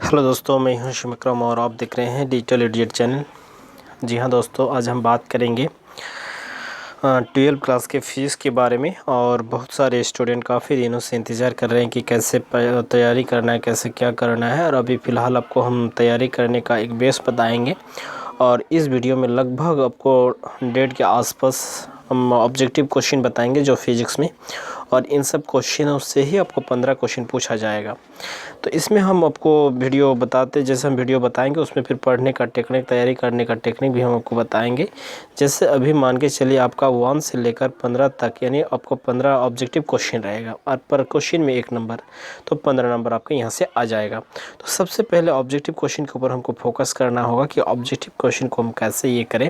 Hello दोस्तों, मैं हूं शिवक्रम और आप देख रहे हैं डिजिटल इडियट चैनल। जी हां दोस्तों, आज हम बात करेंगे 12th क्लास के फ़ीस के बारे में। और बहुत सारे स्टूडेंट काफ़ी दिनों से इंतज़ार कर रहे हैं कि कैसे तैयारी करना है, कैसे क्या करना है। और अभी फ़िलहाल आपको हम तैयारी करने का एक बेस बताएंगे। और इस वीडियो में लगभग आपको 1.5 के आसपास हम ऑब्जेक्टिव क्वेश्चन बताएंगे जो फिज़िक्स में, और इन सब क्वेश्चनों से ही आपको 15 क्वेश्चन पूछा जाएगा। तो इसमें हम आपको वीडियो बताते, जैसे हम वीडियो बताएंगे उसमें फिर पढ़ने का टेक्निक, तैयारी करने का टेक्निक भी हम आपको बताएंगे। जैसे अभी मान के चलिए आपका 1 से लेकर 15 तक, यानी आपको 15 ऑब्जेक्टिव क्वेश्चन रहेगा और पर क्वेश्चन में 1 नंबर, तो 15 नंबर आपके यहाँ से आ जाएगा। तो सबसे पहले ऑब्जेक्टिव क्वेश्चन के ऊपर हमको फोकस करना होगा कि ऑब्जेक्टिव क्वेश्चन को हम कैसे ये करें।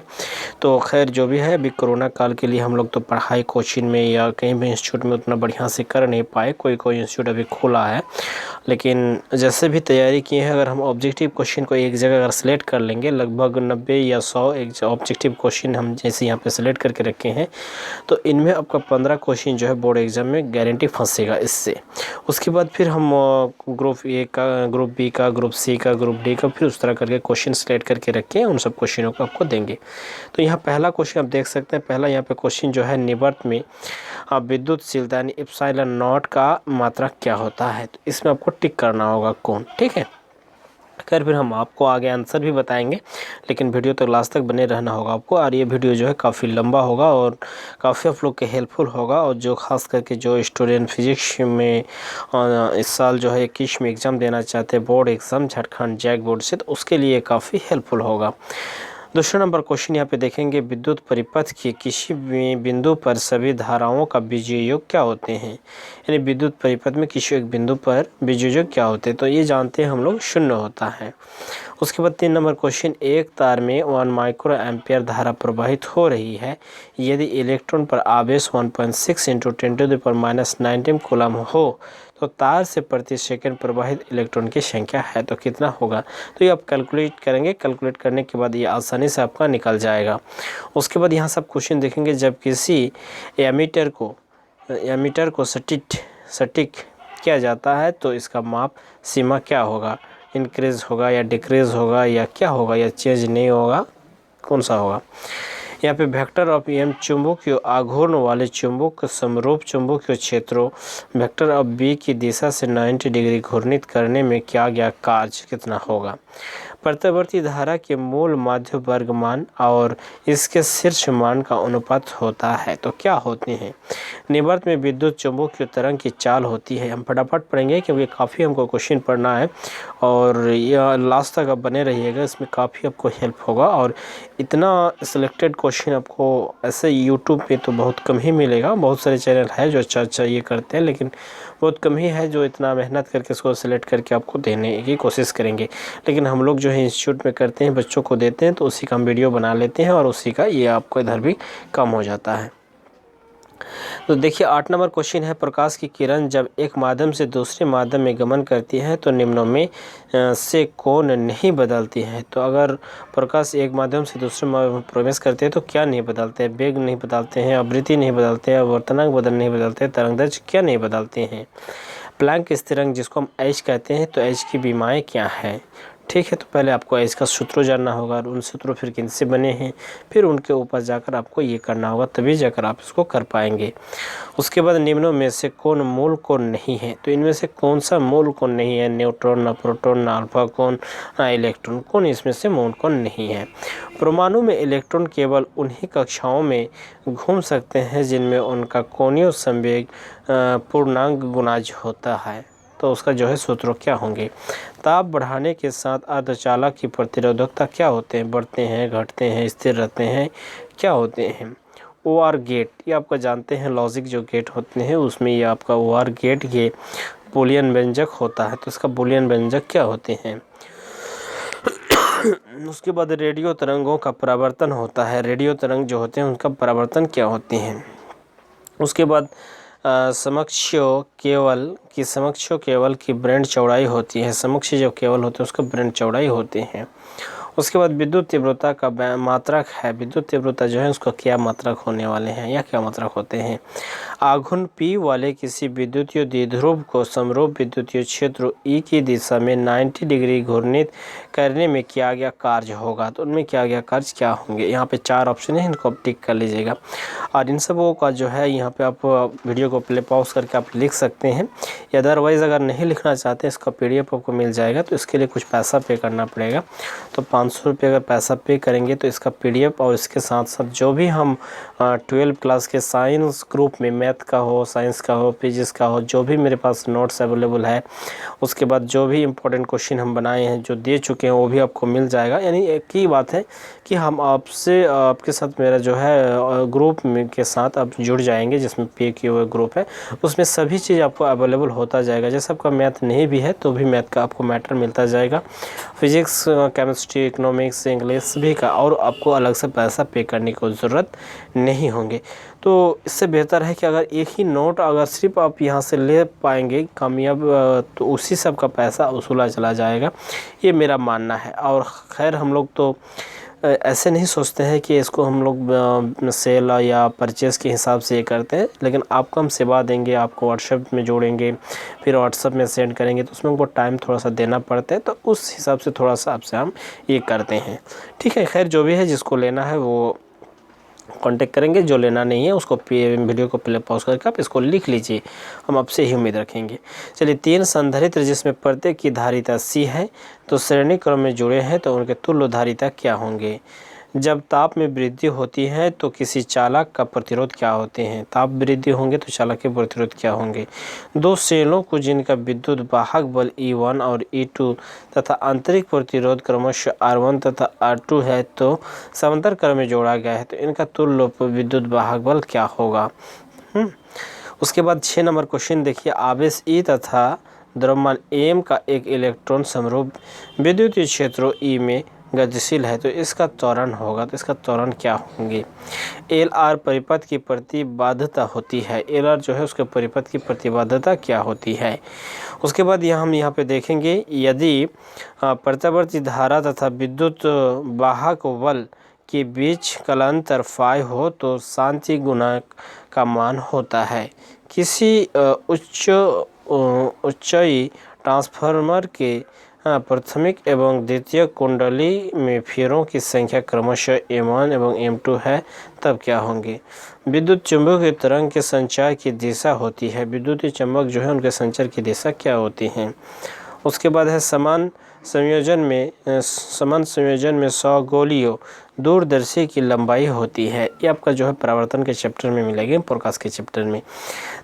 तो खैर जो भी है, अभी कोरोना काल के लिए हम लोग तो पढ़ाई कोचिंग में या कहीं भी इंस्टीट्यूट में उतना बढ़िया से कर नहीं पाए। कोई इंस्टीट्यूट अभी खुला है, लेकिन जैसे भी तैयारी किए हैं, अगर हम ऑब्जेक्टिव क्वेश्चन को एक जगह अगर सेलेक्ट कर लेंगे, लगभग 90 या 100 एक ऑब्जेक्टिव क्वेश्चन हम जैसे यहाँ पे सेलेक्ट करके रखे हैं, तो इनमें आपका 15 क्वेश्चन जो है बोर्ड एग्जाम में गारंटी फंसेगा इससे। उसके बाद फिर हम ग्रुप ए का, ग्रुप बी का, ग्रुप सी का, ग्रुप डी का, फिर उस तरह करके क्वेश्चन सेलेक्ट करके रखे हैं, उन सब क्वेश्चनों को आपको देंगे। तो यहाँ पहला क्वेश्चन आप देख सकते हैं। पहला यहाँ पे क्वेश्चन जो है, निवर्त में विद्युतशीलता यानी एप्सिलॉन नॉट का मात्रक क्या होता है। तो इसमें आपको टिक करना होगा कौन, ठीक है। खैर फिर हम आपको आगे आंसर भी बताएंगे, लेकिन वीडियो तो लास्ट तक बने रहना होगा आपको। और ये वीडियो जो है काफ़ी लंबा होगा और काफ़ी आप लोग के हेल्पफुल होगा। और जो खास करके जो स्टूडेंट फिजिक्स में इस साल जो है 21 में एग्ज़ाम देना चाहते हैं, board exam Jharkhand JAC board से, तो उसके लिए काफ़ी हेल्पफुल होगा। दूसरा नंबर क्वेश्चन यहाँ पे देखेंगे, विद्युत परिपथ के किसी भी बिंदु पर सभी धाराओं का बीजीय योग क्या होते हैं। यानी विद्युत परिपथ में किसी एक बिंदु पर बीजीय योग क्या होते हैं, तो ये जानते हैं हम लोग, 0 होता है। उसके बाद 3 नंबर क्वेश्चन, एक तार में 1 माइक्रो एम्पियर धारा प्रवाहित हो रही है, यदि इलेक्ट्रॉन पर आवेश 1.6 × 10⁻⁻19 कूलम हो, तो तार से प्रति सेकंड प्रवाहित इलेक्ट्रॉन की संख्या है तो कितना होगा। तो ये आप कैलकुलेट करेंगे, कैलकुलेट करने के बाद ये आसानी से आपका निकल जाएगा। उसके बाद यहाँ सब क्वेश्चन देखेंगे, जब किसी एमीटर को सटीक किया जाता है तो इसका माप सीमा क्या होगा, इंक्रीज होगा या डिक्रीज होगा या क्या होगा, या चेंज नहीं होगा, कौन सा होगा। यहाँ पे वेक्टर ऑफ एम चुंबकीय आघूर्ण वाले चुंबक समरूप चुंबकीय क्षेत्रों वेक्टर ऑफ बी की दिशा से 90 डिग्री घूर्णित करने में किया गया कार्य कितना होगा। प्रत्यावर्ती धारा के मूल माध्य वर्ग मान और इसके शीर्ष मान का अनुपात होता है, तो क्या होते हैं। निवर्त में विद्युत चुंबकीय तरंग की चाल होती है। हम फटाफट पढ़ेंगे क्योंकि काफ़ी हमको क्वेश्चन पढ़ना है, और यह लास्ट तक आप बने रहिएगा, इसमें काफ़ी आपको हेल्प होगा। और इतना सिलेक्टेड क्वेश्चन आपको ऐसे यूट्यूब पे तो बहुत कम ही मिलेगा। बहुत सारे चैनल है जो अच्छा ये करते हैं, लेकिन बहुत कम ही है जो इतना मेहनत करके इसको सिलेक्ट करके आपको देने की कोशिश करेंगे। लेकिन हम लोग जो है इंस्टीट्यूट में करते हैं, बच्चों को देते हैं, तो उसी का हम वीडियो बना लेते हैं और उसी का ये आपको इधर भी कम हो जाता है। तो देखिए 8 नंबर क्वेश्चन है, प्रकाश की किरण जब एक माध्यम से दूसरे माध्यम में गमन करती है तो निम्नों में से कौन नहीं बदलती है। तो अगर प्रकाश एक माध्यम से दूसरे माध्यम में प्रवेश करते हैं तो क्या नहीं बदलते हैं, वेग नहीं बदलते हैं, आवृत्ति नहीं बदलते हैं, वर्तनांक बदल नहीं बदलते हैं, तरंगदैर्घ्य क्या नहीं बदलते हैं। प्लैंक स्थिरांक जिसको हम एच कहते हैं, तो एच की विमाएँ क्या है, ठीक है। तो पहले आपको इसका सूत्र जानना होगा, और उन सूत्रों फिर किनसे बने हैं, फिर उनके ऊपर जाकर आपको ये करना होगा, तभी जाकर आप इसको कर पाएंगे। उसके बाद निम्नों में से कौन मूल कौन नहीं है। तो इनमें से कौन सा मूल कौन नहीं है, न्यूट्रॉन, ना प्रोटॉन, ना अल्फा कौन, ना इलेक्ट्रॉन कौन, इसमें से मूल कौन नहीं है। परमाणु में इलेक्ट्रॉन केवल उन्हीं कक्षाओं में घूम सकते हैं जिनमें उनका कोणीय संवेग पूर्णांक गुणाज होता है। तो उसका जो है सूत्र क्या होंगे। ताप बढ़ाने के साथ अर्धचालक की प्रतिरोधकता क्या होते हैं, बढ़ते हैं, घटते हैं, स्थिर रहते हैं, क्या होते हैं। OR गेट, ये आपका जानते हैं, लॉजिक जो गेट होते हैं उसमें ये आपका OR गेट ये बूलियन व्यंजक होता है, तो इसका बूलियन व्यंजक क्या होते हैं। उसके बाद रेडियो तरंगों का परावर्तन होता है, रेडियो तरंग जो होते हैं उनका परावर्तन क्या होते हैं। उसके बाद समकक्ष केवल की ब्रेड चौड़ाई होती है, समकक्ष जो केवल होते हैं उसका ब्रेड चौड़ाई होते हैं। उसके बाद विद्युत तीव्रता का मात्रक है। विद्युत तीव्रता जो है उसका क्या मात्रक होने वाले हैं या क्या मात्रक होते हैं। आघूर्ण P वाले किसी विद्युतीय द्विध्रुव को समरूप विद्युतीय क्षेत्र E की दिशा में 90 डिग्री घूर्णित करने में किया गया कार्य होगा। तो उनमें किया गया कार्य क्या होंगे। यहाँ पे 4 ऑप्शन है, इनको आप टिक कर लीजिएगा। और इन सबों का जो है यहाँ पे आप वीडियो को प्ले पॉज करके आप लिख सकते हैं, या अदरवाइज़ अगर नहीं लिखना चाहते इसका PDF आपको मिल जाएगा। तो इसके लिए कुछ पैसा पे करना पड़ेगा। तो 500 रुपये अगर पैसा पे करेंगे तो इसका PDF और इसके साथ साथ जो भी हम 12 क्लास के साइंस ग्रुप में मैथ का हो, साइंस का हो, फिजिक्स का हो, जो भी मेरे पास नोट्स अवेलेबल है, उसके बाद जो भी इम्पोर्टेंट क्वेश्चन हम बनाए हैं, जो दे चुके हैं, वो भी आपको मिल जाएगा। यानी एक ही बात है कि हम आपके साथ मेरा जो है ग्रुप में के साथ आप जुड़ जाएंगे, जिसमें पे किए हुए ग्रुप है, उसमें सभी चीज़ आपको अवेलेबल होता जाएगा। जैसे आपका मैथ नहीं भी है तो भी मैथ का आपको मैटर मिलता जाएगा, फिजिक्स, केमिस्ट्री, इकोनॉमिक्स, इंग्लिश भी का, और आपको अलग से पैसा पे करने की ज़रूरत नहीं होंगे। तो इससे बेहतर है कि अगर एक ही नोट अगर सिर्फ आप यहाँ से ले पाएंगे कामयाब, तो उसी सब का पैसा वसूला चला जाएगा, ये मेरा मानना है। और खैर हम लोग तो ऐसे नहीं सोचते हैं कि इसको हम लोग सेल या परचेज़ के हिसाब से ये करते हैं, लेकिन आपको हम सेवा देंगे, आपको व्हाट्सएप में जोड़ेंगे, फिर व्हाट्सएप में सेंड करेंगे, तो उसमें हमको टाइम थोड़ा सा देना पड़ता है। तो उस हिसाब से थोड़ा सा आपसे हम ये करते हैं। ठीक है, खैर जो भी है, जिसको लेना है वो कांटेक्ट करेंगे, जो लेना नहीं है उसको वीडियो को प्ले पॉज करके आप इसको लिख लीजिए, हम आपसे ही उम्मीद रखेंगे। चलिए, 3 संधारित्र जिसमें प्रत्येक की धारिता C है, तो श्रेणी क्रम में जुड़े हैं, तो उनके तुल्य धारिता क्या होंगे। जब ताप में वृद्धि होती है तो किसी चालक का प्रतिरोध क्या होते हैं। ताप वृद्धि होंगे तो चालक के प्रतिरोध क्या होंगे। 2 सेलों को जिनका विद्युत वाहक बल E1 और E2 तथा आंतरिक प्रतिरोध क्रमशः R1 तथा R2 है, तो समांतर क्रम में जोड़ा गया है, तो इनका तुल्य विद्युत वाहक बल क्या होगा। उसके बाद 6 नंबर क्वेश्चन देखिए। आवेश E तथा द्रव्यमान M का एक इलेक्ट्रॉन समरूप विद्युतीय क्षेत्र E में गतिशील है, तो इसका त्वरण होगा। तो इसका त्वरण क्या होंगे। LR परिपथ की प्रतिबाध्यता होती है। LR जो है उसके परिपथ की प्रतिबाध्यता क्या होती है। उसके बाद हम यहाँ पे देखेंगे, यदि प्रत्यावर्ती धारा तथा विद्युत वाहक बल के बीच कालांतर फाई हो तो शांति गुणांक का मान होता है। किसी उच्चई ट्रांसफार्मर के प्राथमिक एवं द्वितीय कुंडली में फेरों की संख्या क्रमशः M1 एवं M2 है, तब क्या होंगे। विद्युत चुंबकीय तरंग के संचार की दिशा होती है। विद्युतीय चुंबक जो है उनके संचार की दिशा क्या होती है। उसके बाद है समान संयोजन में 100 गोलियों दूरदर्शी की लंबाई होती है। ये आपका जो है परावर्तन के चैप्टर में मिलेगी, प्रकाश के चैप्टर में।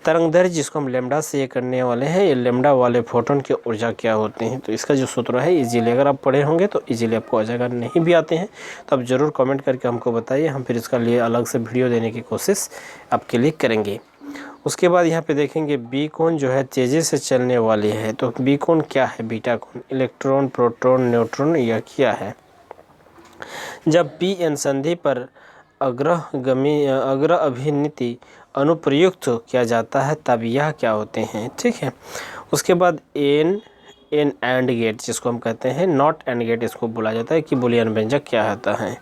तरंगदैर्घ्य जिसको हम लैम्डा से ये करने वाले हैं, ये लैम्डा वाले फोटोन की ऊर्जा क्या होते हैं। तो इसका जो सूत्र है इजीली अगर आप पढ़े होंगे तो इजीली आपको आ जाएगा। नहीं भी आते हैं तो आप ज़रूर कमेंट करके हमको बताइए, हम फिर इसका लिए अलग से वीडियो देने की कोशिश आपके लिए करेंगे। उसके बाद यहाँ पे देखेंगे बी कोण जो है तेज़ी से चलने वाली है। तो बी कोण क्या है। बीटा कोण इलेक्ट्रॉन, प्रोटॉन, न्यूट्रॉन यह क्या है। जब पी-एन संधि पर अग्र अभिनीति अनुप्रयुक्त किया जाता है तब यह क्या होते हैं। ठीक है। उसके बाद एन एंड गेट जिसको हम कहते हैं, नॉट एंड गेट इसको बोला जाता है कि बुलियन व्यंजक क्या होता है।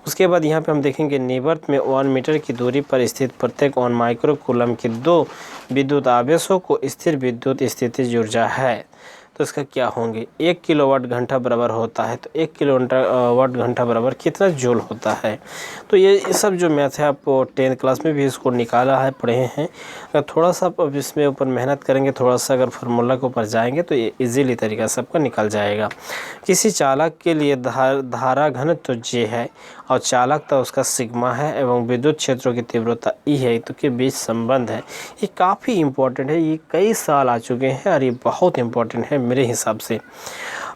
उसके बाद यहाँ पे हम देखेंगे निवर्त में 1 मीटर की दूरी पर स्थित प्रत्येक 1 माइक्रो कूलम के 2 विद्युत आवेशों को स्थिर विद्युत स्थितिज ऊर्जा है। तो इसका क्या होंगे। 1 किलोवाट घंटा बराबर होता है, तो 1 किलोवाट घंटा बराबर कितना जूल होता है। तो ये सब जो मैथ है आप 10th क्लास में भी इसको निकाला है, पढ़े हैं। अगर थोड़ा सा आप इसमें ऊपर मेहनत करेंगे, थोड़ा सा अगर फार्मूला के ऊपर जाएंगे तो ये इजीली तरीका से आपका निकल जाएगा। किसी चालक के लिए धारा घनत्व J है और चालकता उसका सिग्मा है एवं विद्युत क्षेत्रों की तीव्रता E है, तो के बीच संबंध है। ये काफ़ी इम्पोर्टेंट है, ये कई साल आ चुके हैं और ये बहुत इम्पोर्टेंट है मेरे हिसाब से।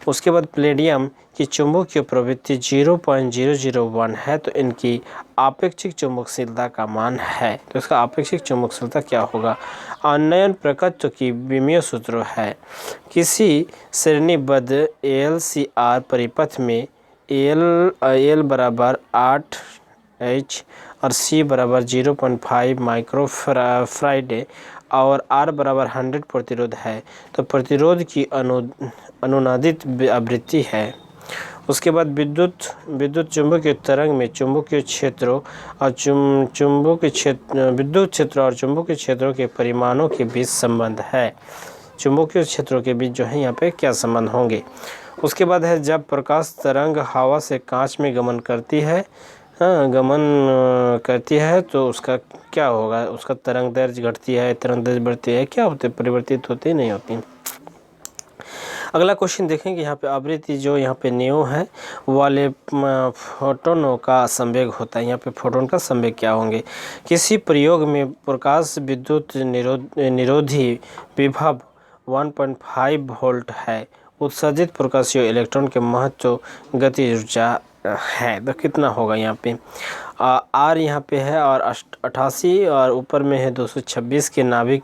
उसके बाद प्लेडियम की चुंबकीय प्रवृत्ति 0.001 है, तो इनकी आपेक्षिक चुंबकशीलता का मान है। तो इसका आपेक्षिक चुंबकशीलता क्या होगा। आनयन प्रकृति की विमीय सूत्र है। किसी श्रेणीबद्ध AlCr परिपथ में L बराबर 8H और C बराबर 0.5 माइक्रो फैराड और R बराबर 100 प्रतिरोध है, तो प्रतिरोध की अनुनादित आवृत्ति है। उसके बाद विद्युत चुंबकीय तरंग में चुंबकीय क्षेत्रों और विद्युत क्षेत्र और चुंबकीय क्षेत्रों के परिमाणों के बीच संबंध है। चुंबकीय क्षेत्रों के बीच जो है यहाँ पे क्या संबंध होंगे। उसके बाद है जब प्रकाश तरंग हवा से कांच में गमन करती है तो उसका क्या होगा, उसका तरंग दैर्ध्य घटती है, तरंग दैर्ध्य बढ़ती है, क्या होते, परिवर्तित होती नहीं होती। अगला क्वेश्चन देखेंगे यहाँ पे आवृत्ति जो यहाँ पे न्यू है वाले फोटोनों का संवेग होता है। यहाँ पे फोटोन का संवेग क्या होंगे। किसी प्रयोग में प्रकाश विद्युत निरोधी विभव 1.5 वोल्ट है। उत्सर्जित प्रकाशीय इलेक्ट्रॉन के महत्व गति ऊर्जा है, तो कितना होगा यहाँ पे आर यहाँ पे है और 88 और ऊपर में है 226 के नाभिक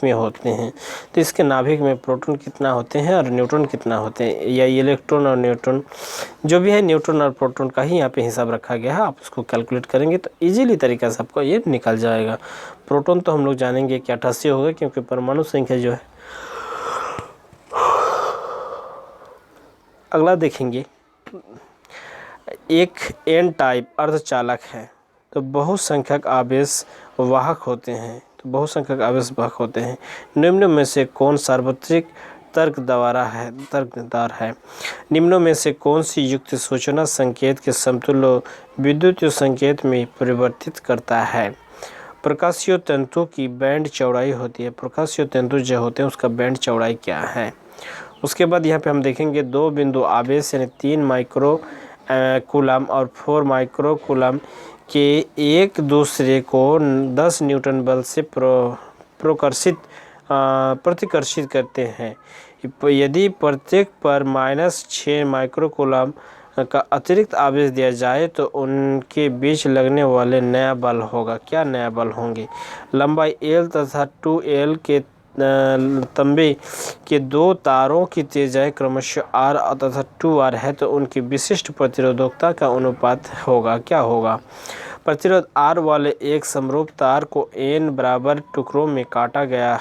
में होते हैं। तो इसके नाभिक में प्रोटॉन कितना होते हैं और न्यूट्रॉन कितना होते हैं, या इलेक्ट्रॉन और न्यूट्रॉन जो भी है, न्यूट्रॉन और प्रोटॉन का ही यहाँ पे हिसाब रखा गया है। आप उसको कैलकुलेट करेंगे तो इजीली तरीका से आपको ये निकल जाएगा। प्रोटॉन तो हम लोग जानेंगे कि 88 होगा क्योंकि परमाणु संख्या जो है। अगला देखेंगे, एक एन टाइप अर्धचालक है तो बहुसंख्यक आवेश वाहक होते हैं। निम्न में से कौन सार्वत्रिक तर्कदार है। निम्नों में से कौन सी युक्ति सूचना संकेत के समतुल्य विद्युत संकेत में परिवर्तित करता है। प्रकाशीय तंतु की बैंड चौड़ाई होती है। प्रकाशीय तंतु जो होते हैं उसका बैंड चौड़ाई क्या है। उसके बाद यहाँ पे हम देखेंगे दो बिंदु आवेश यानी 3 माइक्रो कूलम और 4 माइक्रो कूलम के एक दूसरे को 10 न्यूटन बल से प्रतिकर्षित करते हैं। यदि प्रत्येक पर -6 माइक्रो कूलम का अतिरिक्त आवेश दिया जाए तो उनके बीच लगने वाले नया बल होगा। क्या नया बल होंगे। लंबाई L तथा 2L के तंबे के दो तारों की त्रिज्या क्रमशः R तथा 2R है तो उनकी विशिष्ट प्रतिरोधकता का अनुपात होगा। क्या होगा। प्रतिरोध R वाले एक समरूप तार को N बराबर टुकड़ों में काटा गया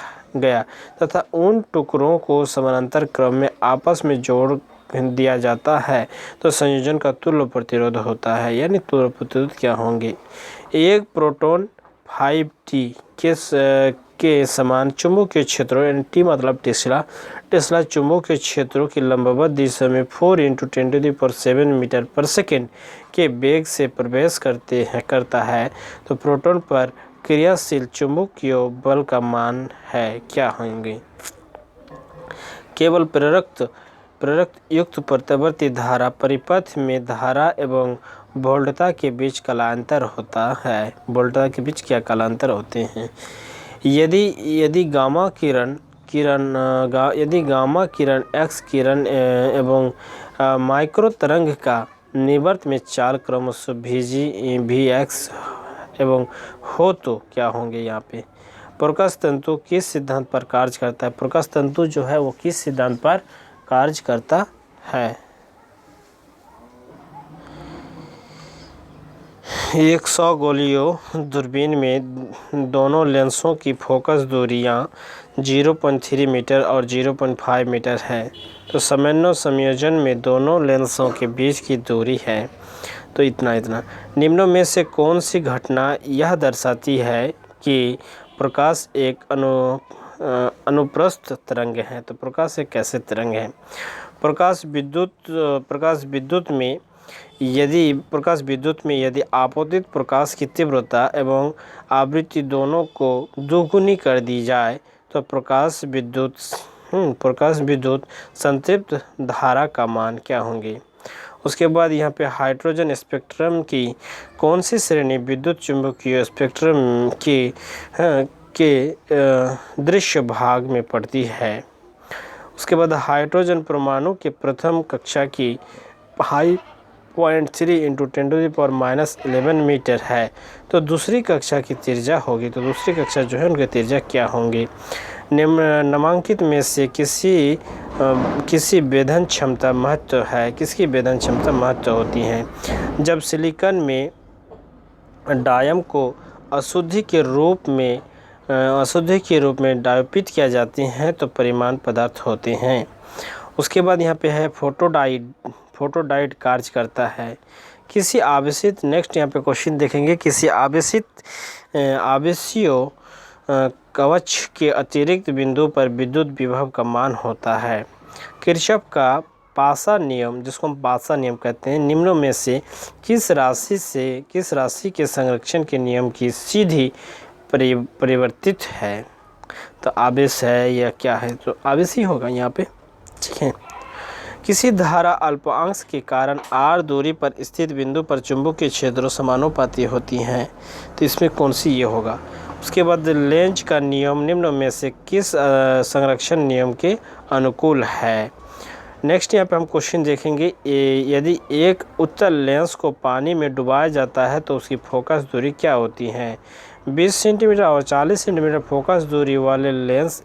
तथा उन टुकड़ों को समानांतर क्रम में आपस में जोड़ दिया जाता है तो संयोजन का तुल्य प्रतिरोध होता है। यानी तुल्य प्रतिरोध क्या होंगे। एक प्रोटॉन 5T के समान चुंबकीय क्षेत्रों यानी T मतलब टेस्ला चुंबकीय क्षेत्रों की लंबवत दिशा में 4 × 10⁷ मीटर पर सेकेंड के वेग से प्रवेश करता है तो प्रोटॉन पर क्रियाशील चुंबकीय बल का मान है। क्या होंगे। केवल प्रेरक युक्त प्रत्यावर्ती धारा परिपथ में धारा एवं वोल्टता के बीच कालांतर होता है। वोल्टता के बीच क्या कालांतर होते हैं। यदि गामा किरण एक्स किरण एवं माइक्रो तरंग का निवर्त में चाल क्रमशः Vx एवं हो तो क्या होंगे। यहाँ पे प्रकाश तंतु किस सिद्धांत पर कार्य करता है। प्रकाश तंतु जो है वो किस सिद्धांत पर कार्य करता है। 100 गोलीय दूरबीन में दोनों लेंसों की फोकस दूरियां 0.3 मीटर और 0.5 मीटर है तो समन्वय संयोजन में दोनों लेंसों के बीच की दूरी है तो इतना। निम्नों में से कौन सी घटना यह दर्शाती है कि प्रकाश एक अनुप्रस्थ तरंग है। तो प्रकाश एक कैसे तरंग है। प्रकाश विद्युत में यदि आपतित प्रकाश की तीव्रता एवं आवृत्ति दोनों को दोगुनी कर दी जाए तो प्रकाश विद्युत संतृप्त धारा का मान क्या होंगे। उसके बाद यहाँ पे हाइड्रोजन स्पेक्ट्रम की कौन सी श्रेणी विद्युत चुंबकीय स्पेक्ट्रम के दृश्य भाग में पड़ती है। उसके बाद हाइड्रोजन परमाणु के प्रथम कक्षा की 5.3 × 10⁻11 मीटर है तो दूसरी कक्षा की त्रिज्या होगी। तो दूसरी कक्षा जो है उनकी त्रिज्या क्या होंगी। निम्नांकित में से किसी वेधन क्षमता महत्व है। किसकी वेधन क्षमता महत्व होती है। जब सिलिकॉन में डायम को अशुद्धि के रूप में डायोपिट किया जाते हैं तो परिमाण पदार्थ होते हैं। उसके बाद यहाँ पे है फोटोडायोड कार्य करता है? किसी आवेशित, नेक्स्ट यहाँ पे क्वेश्चन देखेंगे, किसी आवेशीय कवच के अतिरिक्त बिंदु पर विद्युत विभव का मान होता है। किरचॉफ का पासा नियम, जिसको हम पासा नियम कहते हैं, निम्नों में से किस राशि के संरक्षण के नियम की सीधी परिवर्तित है? तो आवेश है या क्या है? तो आवेश ही होगा यहाँ पे, ठीक है। किसी धारा अल्पांश के कारण r दूरी पर स्थित बिंदु पर चुंबकीय क्षेत्रों समानुपाती होती हैं, तो इसमें कौन सी ये होगा? उसके बाद लेंज का नियम निम्न में से किस संरक्षण नियम के अनुकूल है? नेक्स्ट यहाँ पे हम क्वेश्चन देखेंगे, यदि एक उत्तल लेंस को पानी में डुबाया जाता है तो उसकी फोकस दूरी क्या होती है? 20 सेंटीमीटर और 40 सेंटीमीटर फोकस दूरी वाले लेंस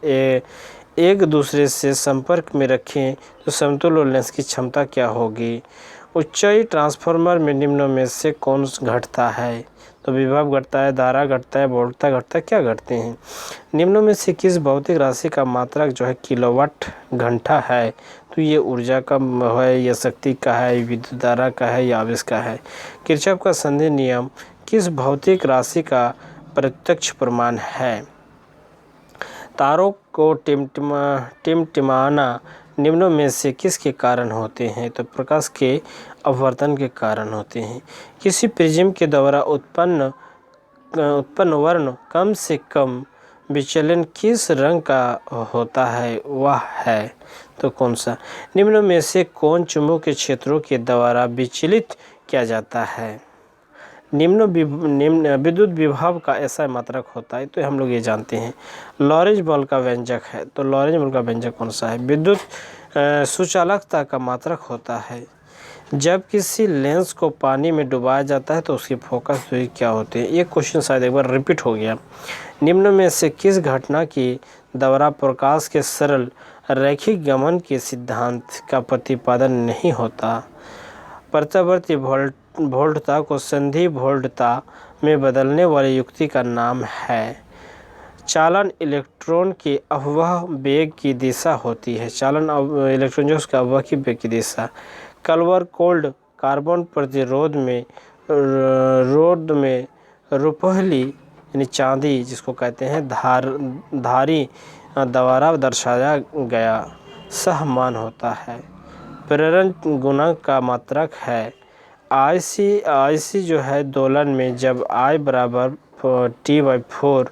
एक दूसरे से संपर्क में रखें तो समतुल्य लेंस की क्षमता क्या होगी? ऊंचाई ट्रांसफार्मर में निम्नों में से कौन घटता है? तो विभव घटता है, धारा घटता है, वोल्टता घटता है, क्या घटते हैं? निम्नों में से किस भौतिक राशि का मात्रक जो है किलोवाट घंटा है? तो ये ऊर्जा का है या शक्ति का है, विद्युत धारा का है या आवेश का है? किरचॉफ का संधि नियम किस भौतिक राशि का प्रत्यक्ष प्रमाण है? तारों को टिमटिमाना निम्नों में से किसके कारण होते हैं? तो प्रकाश के अपवर्तन के कारण होते हैं। किसी प्रिज्म के द्वारा उत्पन्न वर्ण कम से कम विचलन किस रंग का होता है? वह है तो कौन सा? निम्नों में से कौन चुंबकीय क्षेत्रों के द्वारा विचलित किया जाता है? निम्न विद्युत विभव का ऐसा मात्रक होता है, तो हम लोग ये जानते हैं। लॉरेंज बल का व्यंजक है, तो लॉरेंज बल का व्यंजक कौन सा है? विद्युत सुचालकता का मात्रक होता है। जब किसी लेंस को पानी में डुबाया जाता है तो उसकी फोकस दूरी क्या होती है? ये क्वेश्चन शायद एक बार रिपीट हो गया। निम्न में से किस घटना के द्वारा प्रकाश के सरल रैखिक गमन के सिद्धांत का प्रतिपादन नहीं होता? प्रत्यावर्ती वोल्टता को संधि वोल्टता में बदलने वाली युक्ति का नाम है। चालन इलेक्ट्रॉन की अववाह वेग की दिशा होती है। चालन इलेक्ट्रॉन जो उसका अववाह की वेग की दिशा। कल्वर कोल्ड कार्बन प्रतिरोध में रुपहली यानी चांदी जिसको कहते हैं धारी द्वारा दर्शाया गया सहमान होता है। प्रेरण गुणांक का मात्रक है। आईसी जो है दोलन में जब I बराबर T/4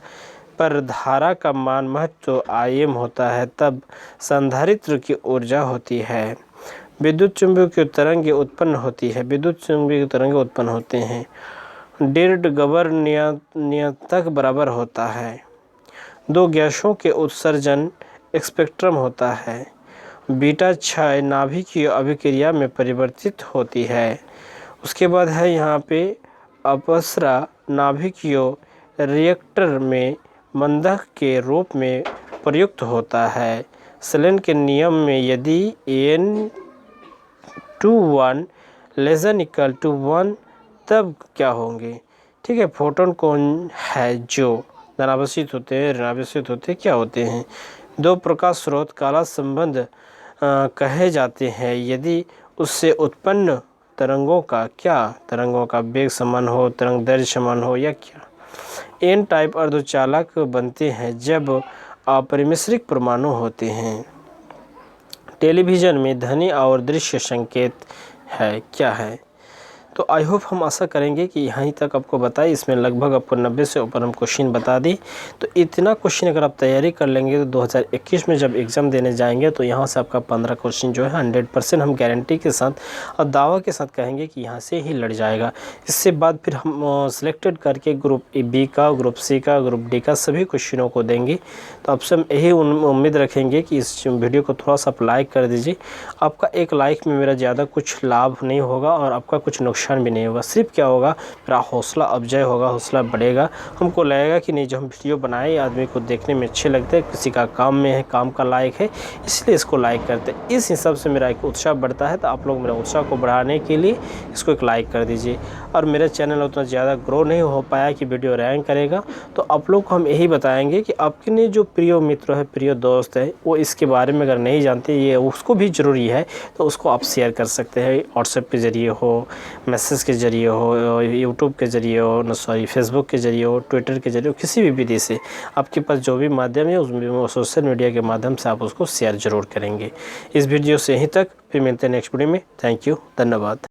पर धारा का मान महत्व Im होता है तब संधारित्र की ऊर्जा होती है। विद्युत चुंबकीय तरंगें उत्पन्न होते हैं। डिर्ड गबर नियतक बराबर होता है। दो गैसों के उत्सर्जन स्पेक्ट्रम होता है। बीटा क्षय नाभिकीय अभिक्रिया में परिवर्तित होती है। उसके बाद है यहाँ पे अपसरा नाभिकीय रिएक्टर में मंदक के रूप में प्रयुक्त होता है। स्लेन के नियम में यदि n21 ≤ 1 तब क्या होंगे? ठीक है, फोटोन कौन है जो धनावेशित होते हैं, ऋणावेशित होते हैं, क्या होते हैं? दो प्रकाश स्रोत काला संबंध कहे जाते हैं यदि उससे उत्पन्न तरंगों का वेग समान हो, तरंग दैर्घ्य समान हो या क्या? एन टाइप अर्धचालक बनते हैं जब अपरिमिश्रित परमाणु होते हैं। टेलीविज़न में ध्वनि और दृश्य संकेत है, क्या है? तो आई होप हम आशा करेंगे कि यहीं तक आपको बताए। इसमें लगभग आपको 90 से ऊपर हम क्वेश्चन बता दी। तो इतना क्वेश्चन अगर आप तैयारी कर लेंगे तो 2021 में जब एग्ज़ाम देने जाएंगे तो यहाँ से आपका 15 क्वेश्चन जो है 100% हम गारंटी के साथ और दावा के साथ कहेंगे कि यहाँ से ही लड़ जाएगा। इससे बाद फिर हम सिलेक्टेड करके ग्रुप बी का, ग्रुप सी का, ग्रुप डी का सभी क्वेश्चनों को देंगे। तो आपसे हम यही उम्मीद रखेंगे कि इस वीडियो को थोड़ा सा आप लाइक कर दीजिए। आपका एक लाइक में मेरा ज़्यादा कुछ लाभ नहीं होगा और आपका कुछ नुकसान नुकसान भी नहीं होगा। सिर्फ क्या होगा, मेरा हौसला अफजाई होगा, हौसला बढ़ेगा। हमको लगेगा कि नहीं, जो हम वीडियो बनाए आदमी को देखने में अच्छे लगते हैं, किसी का काम में है, काम का लायक है, इसलिए इसको लाइक करते हैं। इस हिसाब से मेरा एक उत्साह बढ़ता है। तो आप लोग मेरा उत्साह को बढ़ाने के लिए इसको एक लाइक कर दीजिए। और मेरा चैनल उतना ज़्यादा ग्रो नहीं हो पाया कि वीडियो रैंक करेगा, तो आप लोग को हम यही बताएंगे कि आपके जो प्रिय मित्र है, प्रिय दोस्त है, वो इसके बारे में अगर नहीं जानते, ये उसको भी ज़रूरी है, तो उसको आप शेयर कर सकते हैं। व्हाट्सएप के ज़रिए हो, मैसेज के ज़रिए हो, यूट्यूब के ज़रिए हो, फेसबुक के ज़रिए हो, ट्विटर के ज़रिए हो, किसी भी विधि से आपके पास जो भी माध्यम है उसमें सोशल मीडिया के माध्यम से आप उसको शेयर ज़रूर करेंगे। इस वीडियो से यहीं तक, फिर मिलते हैं नेक्स्ट वीडियो में। थैंक यू, धन्यवाद।